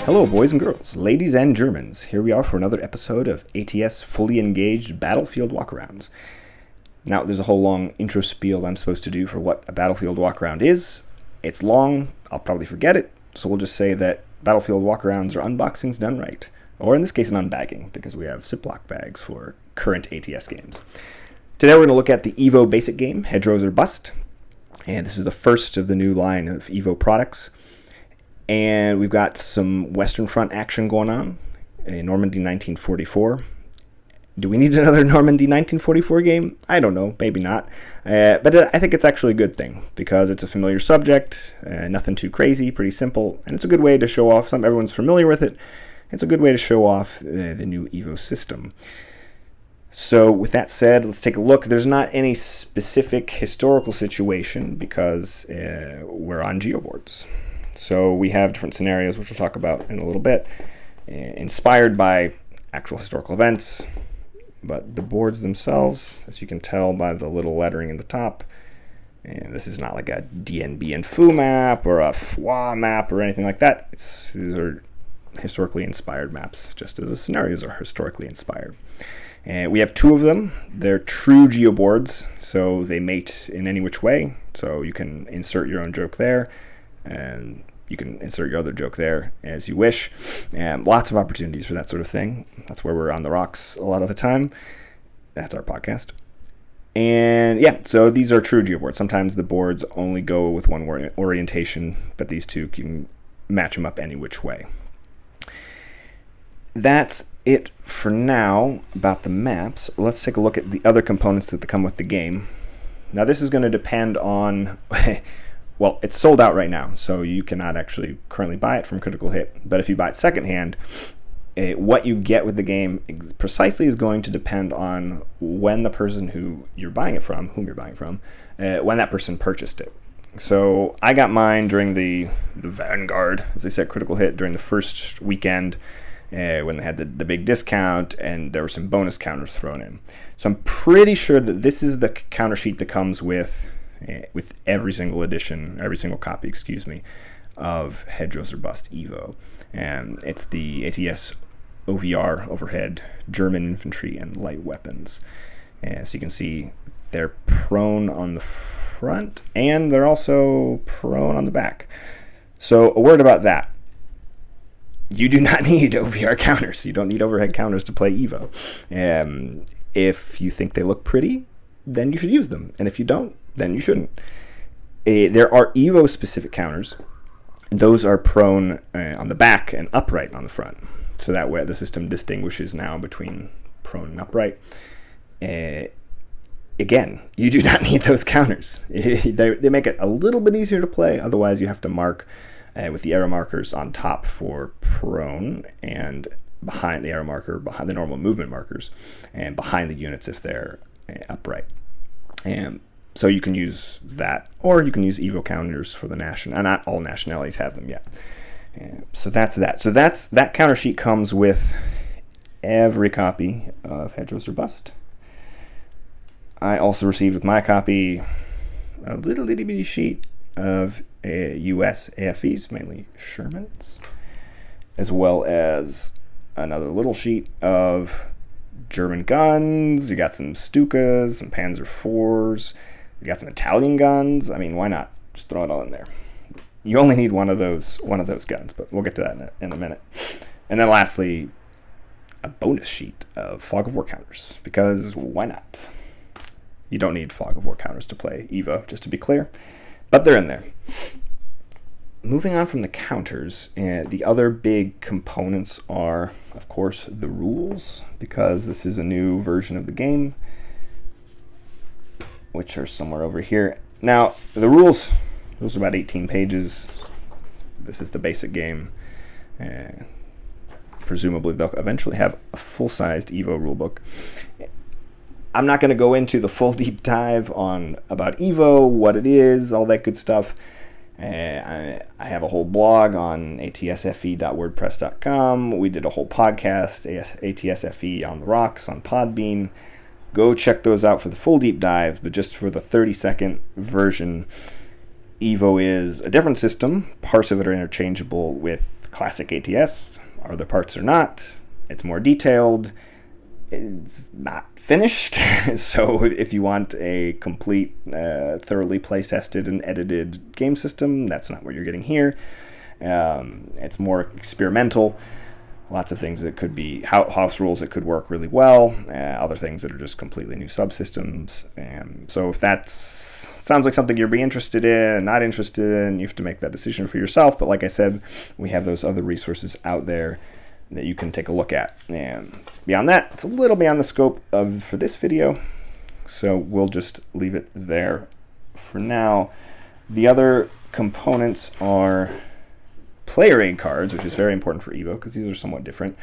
Hello, boys and girls, ladies and Germans. Here we are for another episode of ATS Fully Engaged Battlefield Walkarounds. Now, there's a whole long intro spiel I'm supposed to do for what a Battlefield Walkaround is. It's long, I'll probably forget it, so we'll just say that Battlefield Walkarounds are unboxings done right. Or in this case, an unbagging, because we have Ziploc bags for current ATS games. Today we're going to look at the EVO Basic Game, Hedgerows or Bust. And this is the first of the new line of EVO products. And we've got some Western Front action going on in Normandy 1944. Do we need another Normandy 1944 game? I don't know, maybe not. But I think it's actually a good thing because it's a familiar subject, nothing too crazy, pretty simple, and it's a good way to show off something. Everyone's familiar with it. It's a good way to show off the new EVO system. So with that said, let's take a look. There's not any specific historical situation because we're on geoboards. So we have different scenarios, which we'll talk about in a little bit, inspired by actual historical events. But the boards themselves, as you can tell by the little lettering in the top, and this is not like a Dien Bien Phu map or a Phu map or anything like that. These are historically inspired maps, just as the scenarios are historically inspired. And we have two of them. They're true geoboards, so they mate in any which way. So you can insert your own joke there, and you can insert your other joke there as you wish. And lots of opportunities for that sort of thing. That's where we're on the rocks a lot of the time. That's our podcast. And yeah, so these are true geoboards. Sometimes the boards only go with one orientation, but these two, you can match them up any which way. That's it for now about the maps. Let's take a look at the other components that come with the game. Now this is going to depend on... Well, it's sold out right now, so you cannot actually currently buy it from Critical Hit. But if you buy it secondhand, what you get with the game precisely is going to depend on when the person whom you're buying it from, when that person purchased it. So I got mine during the Vanguard, as they said, Critical Hit, during the first weekend when they had the big discount, and there were some bonus counters thrown in. So I'm pretty sure that this is the counter sheet that comes with every single edition, every single copy, of Hedgerows or Bust EVO. And it's the ATS OVR, overhead, German infantry and light weapons. So you can see they're prone on the front, and they're also prone on the back. So a word about that. You do not need OVR counters. You don't need overhead counters to play EVO. If you think they look pretty, then you should use them. And if you don't, then you shouldn't. There are EVO-specific counters. Those are prone on the back and upright on the front. So that way the system distinguishes now between prone and upright. Again, you do not need those counters. They make it a little bit easier to play. Otherwise, you have to mark with the arrow markers on top for prone and behind the arrow marker, behind the normal movement markers, and behind the units if they're upright. And so you can use that, or you can use EVO counters for the national. And not all nationalities have them yet. So that's that. So that counter sheet comes with every copy of Hedgerows or Bust. I also received with my copy a little itty bitty sheet of US AFEs, mainly Shermans, as well as another little sheet of German guns. You got some Stukas, some Panzer IVs. You got some Italian guns. I mean, why not? Just throw it all in there. You only need one of those guns, but we'll get to that in a minute. And then lastly, a bonus sheet of Fog of War counters, because why not? You don't need Fog of War counters to play EVO, just to be clear, but they're in there. Moving on from the counters, the other big components are, of course, the rules, because this is a new version of the game, which are somewhere over here. Now, the rules, those are about 18 pages. This is the basic game. Presumably, they'll eventually have a full-sized EVO rulebook. I'm not going to go into the full deep dive on about EVO, what it is, all that good stuff. I have a whole blog on ATSFE.wordpress.com. We did a whole podcast, ATSFE on the Rocks, on Podbean. Go check those out for the full deep dives, but just for the 30-second version, EVO is a different system. Parts of it are interchangeable with classic ATS. Other parts are not. It's more detailed. It's not finished. So if you want a complete, thoroughly play-tested and edited game system, that's not what you're getting here. It's more experimental. Lots of things that could be house rules that could work really well. Other things that are just completely new subsystems. So if that sounds like something you'd be interested in, not interested in, you have to make that decision for yourself. But like I said, we have those other resources out there that you can take a look at. And beyond that, it's a little beyond the scope for this video. So we'll just leave it there for now. The other components are player aid cards, which is very important for EVO because these are somewhat different.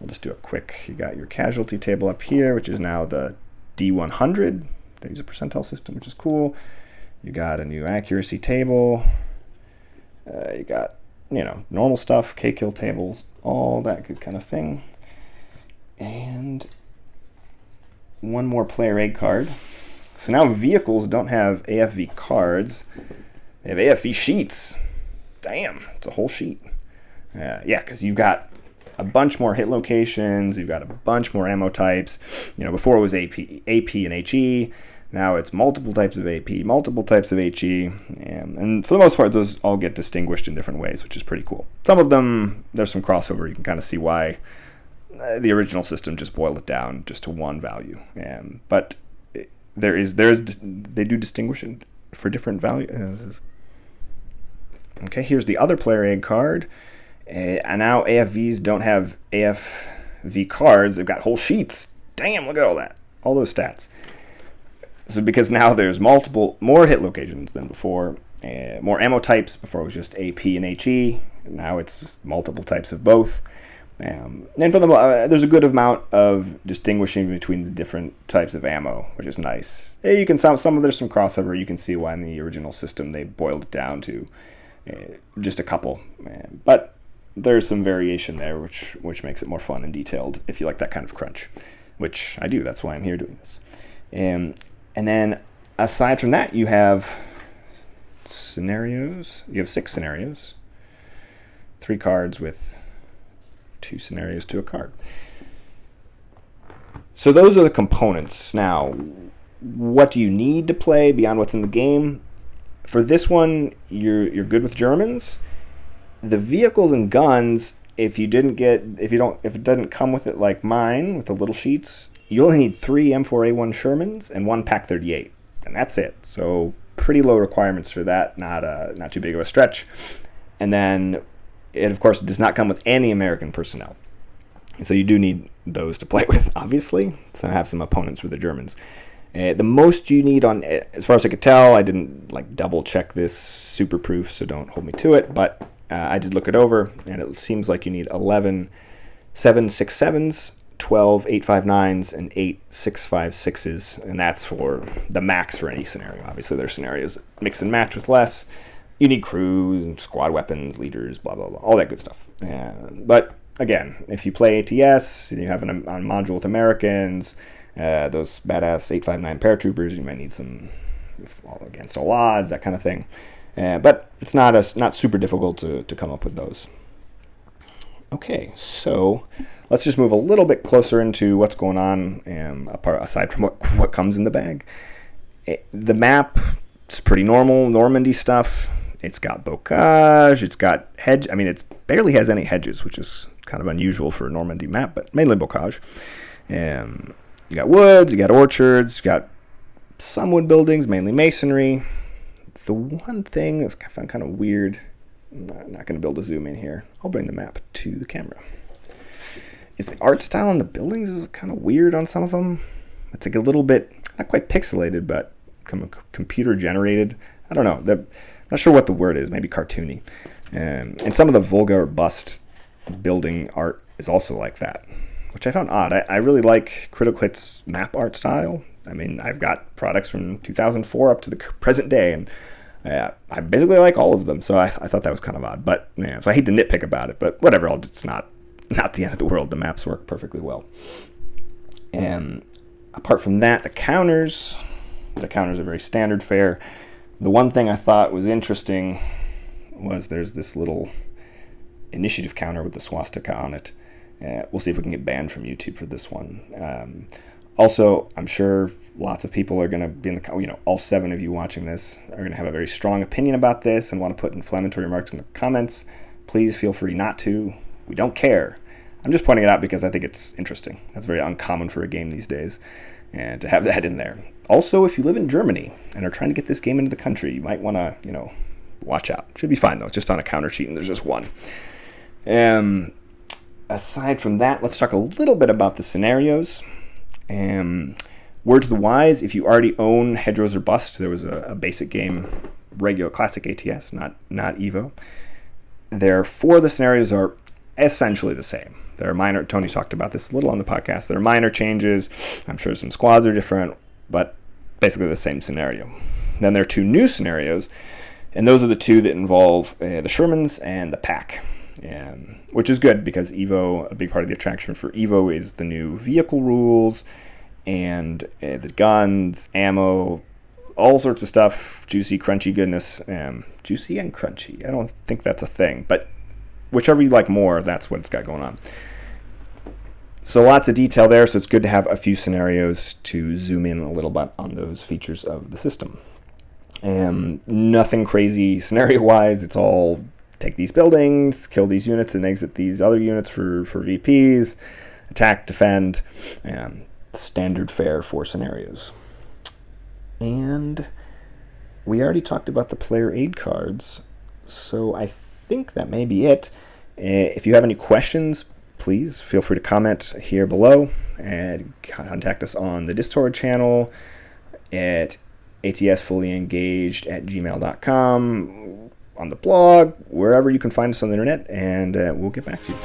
I'll just do a quick. You got your casualty table up here, which is now the D100. They use a percentile system, which is cool. You got a new accuracy table. You got, normal stuff, K-kill tables, all that good kind of thing. And one more player aid card. So now vehicles don't have AFV cards. They have AFV sheets. Damn, it's a whole sheet. Yeah, because you've got a bunch more hit locations. You've got a bunch more ammo types. Before it was AP and HE. Now it's multiple types of AP, multiple types of HE. And for the most part, those all get distinguished in different ways, which is pretty cool. Some of them, there's some crossover. You can kind of see why the original system just boiled it down just to one value. But they do distinguish it for different values. Okay, here's the other player aid card. And now AFVs don't have AFV cards. They've got whole sheets. Damn, look at all that. All those stats. So because now there's more hit locations than before. More ammo types. Before it was just AP and HE. Now it's just multiple types of both. And for them, there's a good amount of distinguishing between the different types of ammo, which is nice. You can there's some crossover. You can see why in the original system they boiled it down to just a couple, but there's some variation there, which makes it more fun and detailed if you like that kind of crunch, which I do. That's why I'm here doing this. And then aside from that, you have scenarios. You have 6 scenarios, 3 cards with 2 scenarios to a card. So those are the components. Now, what do you need to play beyond what's in the game? For this one, you're good with Germans. The vehicles and guns, if it doesn't come with it like mine with the little sheets, you only need 3 M4A1 Shermans and 1 Pac 38, and that's it. So pretty low requirements for that. Not too big of a stretch. And then it of course does not come with any American personnel, so you do need those to play with, obviously. So I have some opponents for the Germans. The most you need on, as far as I could tell, I didn't double check this super proof, so don't hold me to it, but I did look it over, and it seems like you need 11 7.67s, 12 8.59s, and 8 6.56s, and that's for the max for any scenario. Obviously, there are scenarios that mix and match with less. You need crews, squad weapons, leaders, blah, blah, blah, all that good stuff. But again, if you play ATS, and you have a module with Americans, those badass 8.59 paratroopers, you might need some against all odds, that kind of thing. But it's not super difficult to come up with those. Okay, so let's just move a little bit closer into what's going on, aside from what comes in the bag. The map is pretty normal, Normandy stuff. It's got bocage, it's got hedge. I mean, it barely has any hedges, which is kind of unusual for a Normandy map, but mainly bocage. You got woods, you got orchards, you got some wood buildings, mainly masonry. The one thing that's I found kind of weird, I'm not going to be able to zoom in here. I'll bring the map to the camera. Is the art style on the buildings is kind of weird on some of them. It's like a little bit, not quite pixelated, but computer generated. I don't know. I'm not sure what the word is. Maybe cartoony. And some of the Volga or bust building art is also like that, which I found odd. I really like Critical Hit's map art style. I mean, I've got products from 2004 up to the present day, and I basically like all of them. So I thought that was kind of odd. But yeah, so I hate to nitpick about it, but whatever. It's not the end of the world. The maps work perfectly well. And apart from that, the counters are very standard fare. The one thing I thought was interesting was there's this little initiative counter with the swastika on it. We'll see if we can get banned from YouTube for this one. Also, I'm sure lots of people are going to be in the, all 7 of you watching this are going to have a very strong opinion about this and want to put inflammatory remarks in the comments. Please feel free not to. We don't care. I'm just pointing it out because I think it's interesting. That's very uncommon for a game these days, and to have that in there. Also, if you live in Germany and are trying to get this game into the country, you might want to, watch out. Should be fine, though. It's just on a counter sheet, and there's just one. Aside from that, let's talk a little bit about the scenarios. Word to the wise, if you already own Hedgerows or Bust, there was a basic game, regular classic ATS, not EVO. There, 4 of the scenarios are essentially the same. There are minor, Tony talked about this a little on the podcast, there are minor changes. I'm sure some squads are different, but basically the same scenario. Then there are 2 new scenarios, and those are the 2 that involve the Shermans and the pack. Which is good because EVO, a big part of the attraction for EVO is the new vehicle rules and the guns, ammo, all sorts of stuff, juicy, crunchy goodness. Juicy and crunchy. I don't think that's a thing, but whichever you like more, that's what it's got going on. So lots of detail there, so it's good to have a few scenarios to zoom in a little bit on those features of the system. Nothing crazy scenario-wise, it's all take these buildings, kill these units, and exit these other units for VPs, attack, defend, standard fare for scenarios. And we already talked about the player aid cards, so I think that may be it. If you have any questions, please feel free to comment here below and contact us on the Discord channel at atsfullyengaged@gmail.com, on the blog, wherever you can find us on the internet, and we'll get back to you.